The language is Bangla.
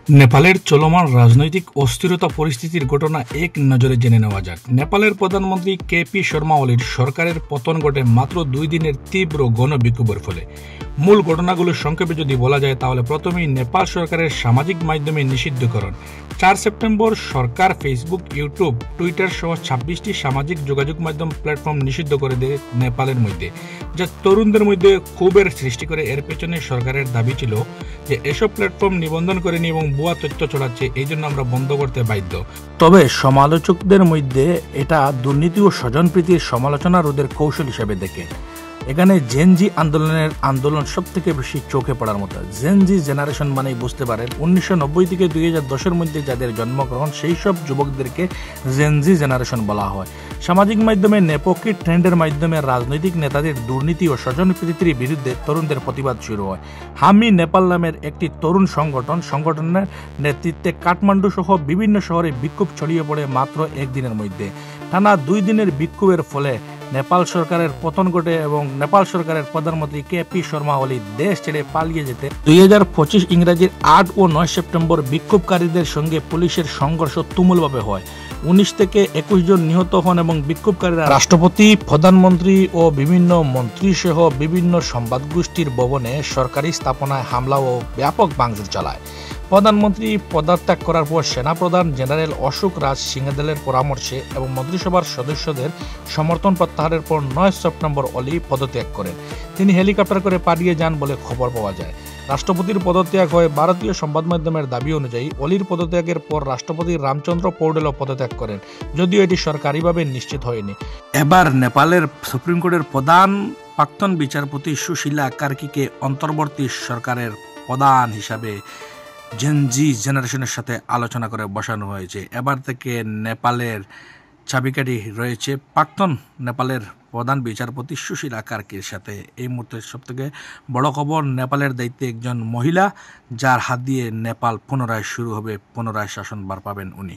নেপালের চলমান রাজনৈতিক অস্থিরতা পরিস্থিতির ঘটনা এক নজরে জেনে নেওয়া যাক। নেপালের প্রধানমন্ত্রী কেপি শর্মা ওলির সরকারের পতন ঘটে মাত্র 2 দিনের তীব্র গণবিক্ষোভের ফলে। মূল ঘটনাগুলো সংক্ষেপে যদি বলা যায় তাহলে প্রথমেই নেপাল সরকারের সামাজিক মাধ্যমে নিষিদ্ধকরণ। 4 সেপ্টেম্বর সরকার ফেসবুক, ইউটিউব, টুইটার সহ 26টি সামাজিক যোগাযোগ মাধ্যম প্ল্যাটফর্ম নিষিদ্ধ করে দেয় নেপালের মধ্যে, যা তরুণদের মধ্যে ক্ষোভের সৃষ্টি করে। এর পেছনে সরকারের দাবি ছিল যে এসব প্ল্যাটফর্ম নিবন্ধন করেনি এবং ভুয়া তথ্য ছড়াচ্ছে, এই জন্য আমরা বন্ধ করতে বাধ্য। তবে সমালোচকদের মধ্যে এটা দুর্নীতি ও স্বজনপ্রীতির সমালোচনা রোধের কৌশল হিসেবে দেখে। এখানে জেনজি আন্দোলন সব থেকে বেশি চোখে পড়ার মতো। জেনজি জেনারেশন মানেই বুঝতে পারেন 1990 থেকে 2010-এর মধ্যে যাদের জন্মগ্রহণ, সেই সব যুবকদেরকে জেনজি জেনারেশন বলা হয়। সামাজিক মাধ্যমে নেপোকি ট্রেন্ডের মাধ্যমে রাজনৈতিক নেতাদের দুর্নীতি ও স্বজনপ্রীতির বিরুদ্ধে তরুণদের প্রতিবাদ শুরু হয়। হামি নেপাল নামের একটি তরুণ সংগঠনের নেতৃত্বে কাঠমান্ডু সহ বিভিন্ন শহরে বিক্ষোভ ছড়িয়ে পড়ে মাত্র একদিনের মধ্যে। টানা 2 দিনের বিক্ষোভের ফলে নেপাল সরকারের পতন ঘটে এবং নেপাল সরকারের প্রধানমন্ত্রী কেপি শর্মা ওলি দেশ ছেড়ে পালিয়ে যেতে 2025 ইংরেজির 8 ও 9 সেপ্টেম্বর বিক্ষোভকারীদের সঙ্গে পুলিশের সংঘর্ষ তুমুলভাবে হয়। 19 থেকে 21 জন নিহত হন এবং বিক্ষোভকারীরা রাষ্ট্রপতি, প্রধানমন্ত্রী ও বিভিন্ন মন্ত্রী সহ বিভিন্ন সংবাদ গোষ্ঠীর ভবনে, সরকারি স্থাপনায় হামলা ও ব্যাপক ভাঙচুর চালায়। প্রধানমন্ত্রী পদত্যাগ করার পর সেনাপ্রধান জেনারেল অশোক রাজ সিংহদেলের পরামর্শে এবং মন্ত্রিসভার সদস্যদের সমর্থন প্রত্যাহারের পর 9 সেপ্টেম্বর ওলি পদত্যাগ করেন। তিনি হেলিকপ্টার করে পালিয়ে যান বলে খবর পাওয়া যায়। রাষ্ট্রপতির পদত্যাগ হয়। ভারতীয় সংবাদ মাধ্যমের দাবি অনুযায়ী ওলির পদত্যাগের পর রাষ্ট্রপতি রামচন্দ্র পৌডেলও পদত্যাগ করেন, যদিও এটি সরকারিভাবে নিশ্চিত হয়নি। এবার নেপালের সুপ্রিম কোর্টের প্রাক্তন বিচারপতি সুশীলা কার্কিকে অন্তর্বর্তী সরকারের প্রধান হিসাবে জেনজি জেনারেশনের সাথে আলোচনা করে বসানো হয়েছে। এবার থেকে নেপালের চাবিকাঠি রয়েছে প্রাক্তন নেপালের প্রধান বিচারপতি সুশীলা কার্কির সাথে। এই মুহূর্তে সবথেকে বড় খবর, নেপালের দায়িত্বে একজন মহিলা, যার হাত দিয়ে নেপাল পুনরায় শুরু হবে, পুনরায় শাসনভার পাবেন উনি।